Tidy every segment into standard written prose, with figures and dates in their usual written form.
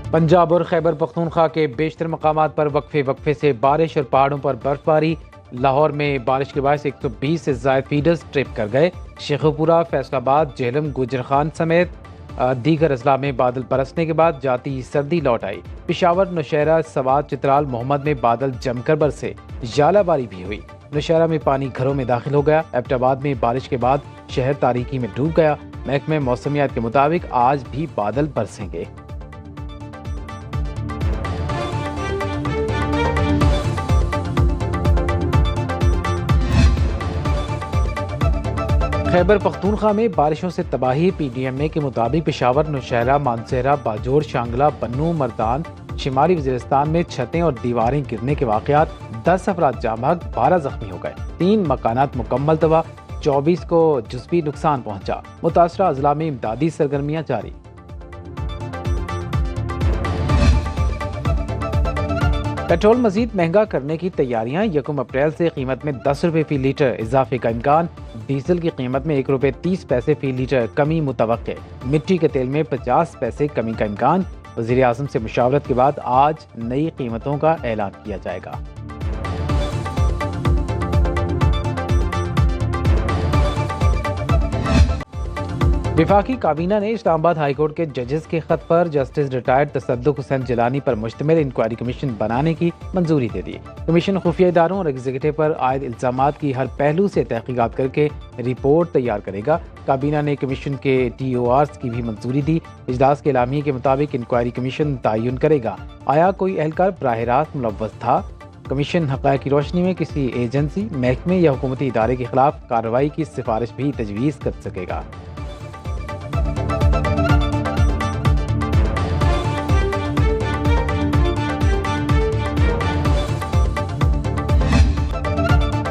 पंजाब और खैबर पख्तूनख्वा के बेशतर मकामात पर वक्फे से बारिश और पहाड़ों पर बर्फबारी। लाहौर में बारिश के बायस 120 से ज्यादा फीडर्स ट्रिप कर गए। शेखुपुरा, फैसलाबाद, जेहलम, गुजरखान समेत दीगर अजला में बादल बरसने के बाद जाती सर्दी लौट आई। पिशावर, नौशहरा, सवात, चित्राल, मोहम्मद में बादल जमकर बरसे। जालाबारी भी हुई। नौशहरा में पानी घरों में दाखिल हो गया। एबटाबाद में बारिश के बाद शहर तारीकी में डूब गया। महकमे मौसमियात के मुताबिक आज भी बादल बरसेंगे। खैबर पख्तूनख्वा में बारिशों से तबाही। PDMA के मुताबिक पिशावर, नौशहरा, मानसहरा, बाजोर, शांगला, बन्नू, मर्दान, शिमाली वजीरिस्तान में छतें और दीवारें गिरने के वाकयात। 10 अफराद जाँ बहक, 12 जख्मी हो गए। 3 मकानात मुकम्मल तबाह, 24 को जुज़वी नुकसान पहुंचा। मुतासरा अजला में इमदादी सरगर्मियां जारी। पेट्रोल मजीद महंगा करने की तैयारियां। 1 अप्रैल से कीमत में 10 रुपए फी लीटर इजाफे का इम्कान। डीजल की कीमत में 1 रुपए 30 पैसे फी लीटर कमी मुतवक्के। मिट्टी के तेल में 50 पैसे कमी का इम्कान। वज़ीर आज़म से मुशावरत के बाद आज नई कीमतों का ऐलान किया जाएगा। वफाकी काबीना ने इस्लामाबाद हाईकोर्ट के जजेस के खत पर जस्टिस रिटायर्ड तसद्दुक हुसैन जिलानी पर मुश्तमिल इंक्वायरी कमीशन बनाने की मंजूरी दे दी। कमीशन खुफिया इदारों और एग्जीक्यूटिव पर आयद इल्जामात की हर पहलू से तहकीकात करके रिपोर्ट तैयार करेगा। काबीना ने कमीशन के TORs की भी मंजूरी दी। इजलास के एलामिये के मुताबिक इंक्वायरी कमीशन तयन करेगा आया कोई एहलकार बराह रास्त मुलव्वस था। कमीशन हक़ाइक़ की रोशनी में किसी एजेंसी, महकमे या हुकूमती इदारे के खिलाफ कार्रवाई की सिफारिश भी तजवीज़ कर सकेगा।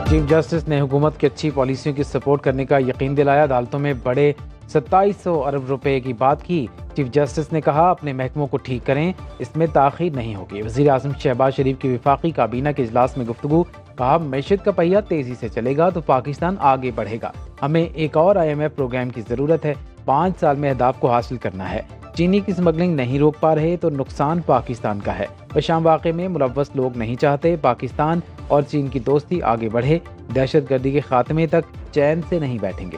चीफ जस्टिस ने हुकूमत की अच्छी पॉलिसियों की सपोर्ट करने का यकीन दिलाया। अदालतों में बड़े 2700 अरब रुपए की बात की। चीफ जस्टिस ने कहा अपने महकमों को ठीक करें, इसमें ताख़ीर नहीं होगी। वज़ीर आज़म शहबाज शरीफ की वफाकी काबीना के इजलास में गुफ्तगू। कहा मैशत का पहिया तेजी से चलेगा तो पाकिस्तान आगे बढ़ेगा। हमें एक और IMF प्रोग्राम की ज़रूरत है। 5 साल में अहदाफ को हासिल करना है। चीनी की स्मगलिंग नहीं रोक पा रहे तो नुकसान पाकिस्तान का है। पशाम वाक़े में मुलव्वस लोग नहीं चाहते पाकिस्तान और चीन की दोस्ती आगे बढ़े। दहशतगर्दी के खात्मे तक चैन से नहीं बैठेंगे।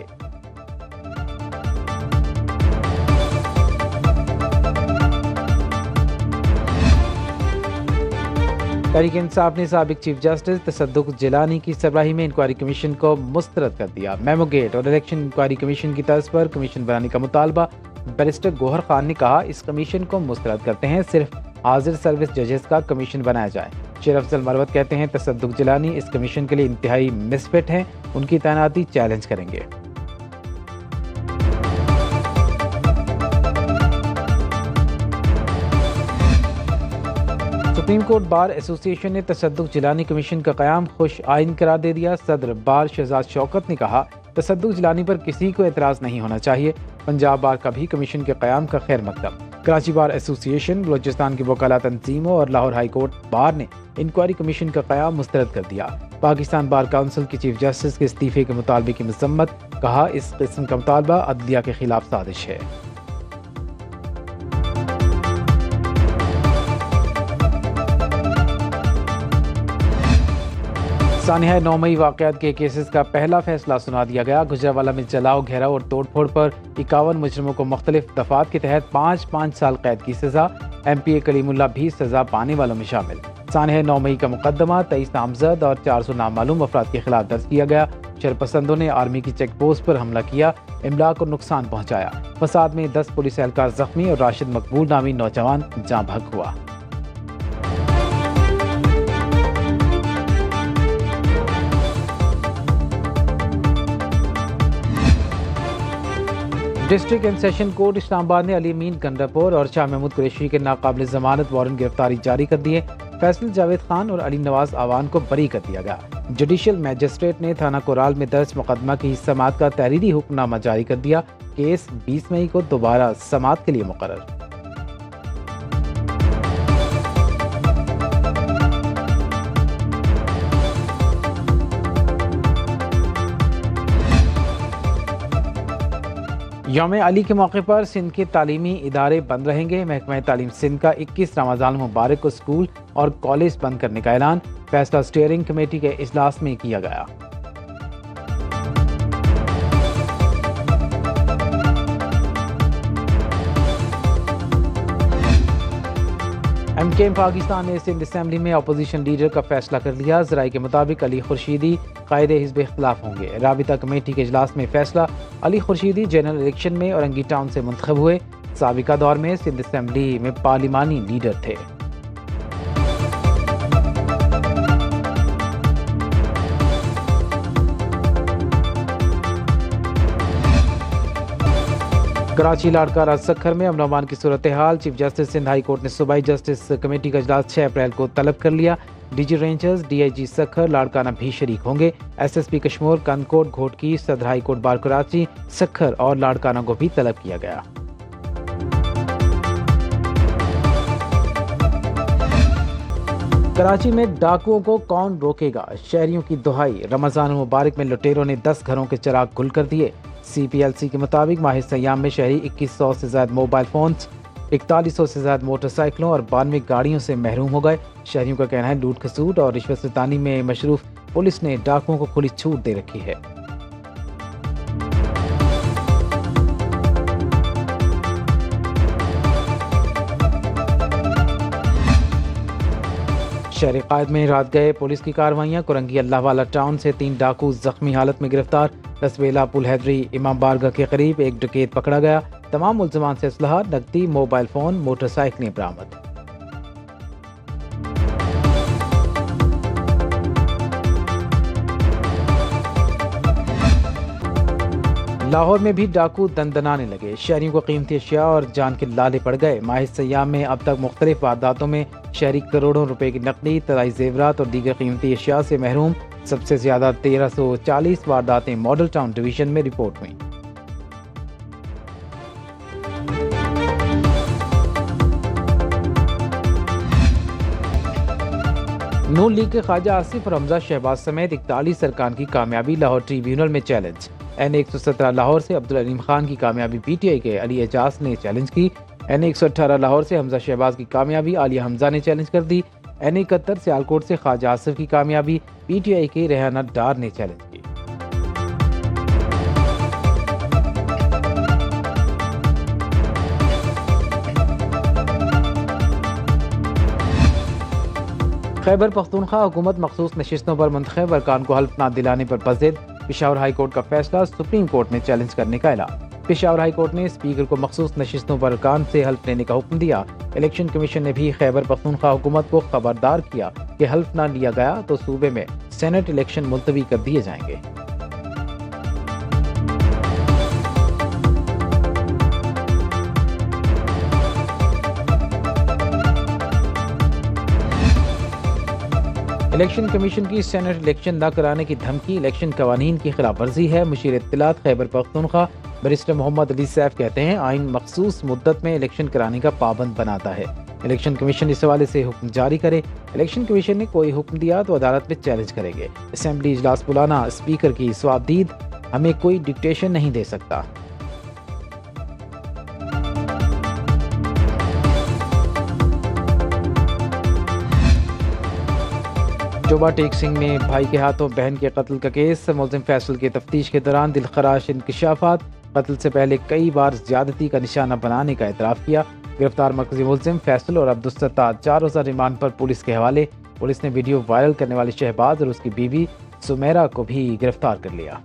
तहरीक इंसाफ ने साबिक चीफ जस्टिस तसद्दुक जिलानी की सरबराही में इंक्वायरी कमीशन को मुस्तरद कर दिया। मेमोगेट और इलेक्शन इंक्वायरी कमीशन की तर्ज पर कमीशन बनाने का मुतालबा। बैरिस्टर गोहर खान ने कहा इस कमीशन को मुस्तरद करते हैं, सिर्फ हाजिर सर्विस जजेस का कमीशन बनाया जाए। शेर अफजल मरवत कहते हैं तसद्दुक जिलानी इस कमीशन के लिए इंतहाई मिसफिट हैं, उनकी तैनाती चैलेंज करेंगे। सुप्रीम कोर्ट बार एसोसिएशन ने तसद्दुक जिलानी कमीशन का क़याम खुश आइन करार दे दिया। सदर बार शहजाद शौकत ने कहा तसद्दुक जिलानी पर किसी को एतराज़ नहीं होना चाहिए। पंजाब बार का भी कमीशन के क़याम का खैर मकदम। कराची बार एसोसिएशन, बलोचिस्तान की वकाला तंजीमों और लाहौर हाई कोर्ट बार ने इंक्वायरी कमीशन का क़याम मुस्तरद कर दिया। पाकिस्तान बार काउंसिल की चीफ जस्टिस के इस्तीफे के मुतालबे की मजम्मत। कहा इस किस्म का मुतालबा अदलिया के खिलाफ साजिश है। सानिया 9 मई वाक़यात के केसेस का पहला फैसला सुना दिया गया। गुजरावाला में जलाओ, घेराव और तोड़फोड़ पर 51 मुजरिमों को मुख्तलिफ दफात के तहत 5-5 साल कैद की सजा। MPA कलीमुल्लाह भी सजा पाने वालों में शामिल। सानिया 9 मई का मुकदमा 23 नामजद और 400 नामालूम अफराद के खिलाफ दर्ज किया गया। शरपसंदों ने आर्मी की चेक पोस्ट पर हमला किया, इमलाक को नुकसान पहुंचाया। फसाद में 10 पुलिस एहलकार जख्मी और राशिद मकबूल नामी नौजवान जाँ बहक हुआ। District and session court Islamabad ने अली अमीन गंडापुर और शाह महमूद कुरैशी के नाकाबिल जमानत वारंट गिरफ्तारी जारी कर दिए। फैसल जावेद खान और अली नवाज आवान को बरी कर दिया गया। जुडिशियल मैजिस्ट्रेट ने थाना कोराल में दर्ज मुकदमा की समाअत का तहरीरी हुक्मनामा जारी कर दिया। केस 20 मई को दोबारा समाअत के लिए मुकर्रर। यौम अली के मौके पर सिंध के तालीमी इदारे बंद रहेंगे। महकमा तालीम सिंध का 21 रमज़ान मुबारक को स्कूल और कॉलेज बंद करने का ऐलान फैसला स्टीयरिंग कमेटी के इजलास में किया गया। MKM पाकिस्तान ने सिंध असम्बली में अपोजिशन लीडर का फैसला कर लिया। जराये के मुताबिक अली खुर्शीदी कायदे हिज़्ब इख्तिलाफ होंगे। राबिता कमेटी के इजलास में फैसला, अली खुर्शीदी जनरल इलेक्शन में औरंगी टाउन से मुंतखब हुए। साबिका दौर में सिंध असम्बली में पार्लिमानी लीडर थे। कराची लाड़काना सखर में अमन अमान की सूरत हाल, chief justice Sindh high court ने सूबाई जस्टिस कमेटी का इजलास 6 अप्रैल को तलब कर लिया। DG rangers, DIG Sukkur, Larkana भी शरीक होंगे। SSP कश्मीर, कनकोट, घोटकी, सदर high court bar Karachi, Sukkur और लाड़काना को भी तलब किया गया। कराची में डाकुओं को कौन रोकेगा, शहरियों की दुहाई। रमजान मुबारक में लुटेरों ने 10 घरों के चिराग गुल कर दिए। CPLC के मुताबिक माह सयाम में शहरी 2100 से ज्यादा मोबाइल फोन्स, 4100 से ज्यादा मोटरसाइकिलों और 92 गाड़ियों से महरूम हो गए। शहरियों का कहना है लूट खसूट और रिश्वत सितानी में मशरूफ पुलिस ने डाकुओं को खुली छूट दे रखी है। शहर कायद में रात गए पुलिस की कार्रवाइयां। कुरंगी अल्लाह वाला टाउन से 3 डाकू जख्मी हालत में गिरफ्तार। दसवेला पुल हैदरी इमाम बारगाह के करीब एक डकैत पकड़ा गया। तमाम मुल्ज़िमान से असलहा, नकदी, मोबाइल फोन, मोटरसाइकिलें बरामद। लाहौर में भी डाकू दंदनाने लगे। शहरियों को कीमती अशिया और जान के लाले पड़ गए। माह सयाम में अब तक मुख्तलिफ वारदातों में शहरी करोड़ों रुपए की नकदी, तराई जेवरात और दीगर कीमती अशिया से महरूम। सबसे ज्यादा 1340 वारदातें मॉडल टाउन डिवीजन में रिपोर्ट हुई। नून लीग के ख्वाजा आसिफ और हमजा शहबाज समेत 41 अरकान की कामयाबी लाहौर ट्रिब्यूनल में चैलेंज। N117 लाहौर से अब्दुल अलीम खान की कामयाबी PTI के अली एजाज ने चैलेंज की। N118 लाहौर से हमजा शहबाज की कामयाबी आलिया हमजा ने चैलेंज कर दी। N71 सियालकोट से ख्वाजा आसिफ की कामयाबी PTI के रेहाना डार ने चैलेंज की। खैबर पख्तूनख्वा हुकूमत मखसूस नशिस्तों पर मुंतखब अरकान को हल्फ न दिलाने पर बज़िद। पेशावर हाई कोर्ट का फैसला सुप्रीम कोर्ट में चैलेंज करने का ऐलान। पेशावर हाई कोर्ट ने स्पीकर को मखसूस नशिस्तों पर अरकान से हल्फ लेने का हुक्म दिया। इलेक्शन कमीशन ने भी खैबर पख्तूनख्वा हुकूमत को खबरदार किया कि हल्फ न लिया गया तो सूबे में सेनेट इलेक्शन मुलतवी कर दिए जाएंगे। इलेक्शन कमीशन की सेनेट इलेक्शन न कराने की धमकी इलेक्शन कवानीन की खिलाफ वर्जी है। मुशीर इत्तलात खैबर पख्तूनख्वा बैरिस्टर मोहम्मद अली सैफ कहते हैं आइन मखसूस मुद्दत में इलेक्शन कराने का पाबंद बनाता है। इलेक्शन कमीशन इस हवाले से हुक्म जारी करे। इलेक्शन कमीशन ने कोई हुक्म दिया तो अदालत में चैलेंज करेंगे। असेंबली इजलास बुलाना स्पीकर की स्वाबदीद, हमें कोई डिक्टेशन नहीं दे सकता। जोबा टेक सिंह में भाई के हाथों बहन के कत्ल का केस। मुलजिम फैसल की तफ्तीश के दौरान दिलखराश इंकशाफात। कत्ल से पहले कई बार ज्यादती का निशाना बनाने का एतराफ़ किया। गिरफ्तार मरकजी मुलजिम फैसल और अब्दुलसत्तार 4 रोज़ा रिमांड पर पुलिस के हवाले। पुलिस ने वीडियो वायरल करने वाले शहबाज और उसकी बीवी सुमेरा को भी गिरफ्तार कर लिया।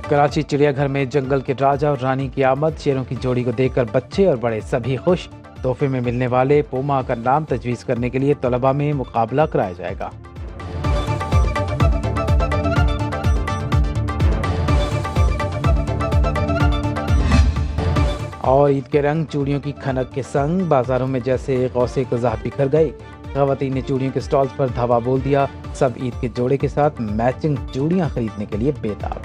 कराची चिड़ियाघर में जंगल के राजा और रानी की आमद। शेरों की जोड़ी को देखकर बच्चे और बड़े सभी खुश। तोहफे में मिलने वाले पूमा का नाम तजवीज़ करने के लिए तलबा में मुकाबला कराया जाएगा। और ईद के रंग चूड़ियों की खनक के संग बाजारों में जैसे गौसे क़ज़ाह बिखर गए। ख़वातीन ने चूड़ियों के स्टॉल्स पर धावा बोल दिया। सब ईद के जोड़े के साथ मैचिंग चूड़ियां खरीदने के लिए बेताब।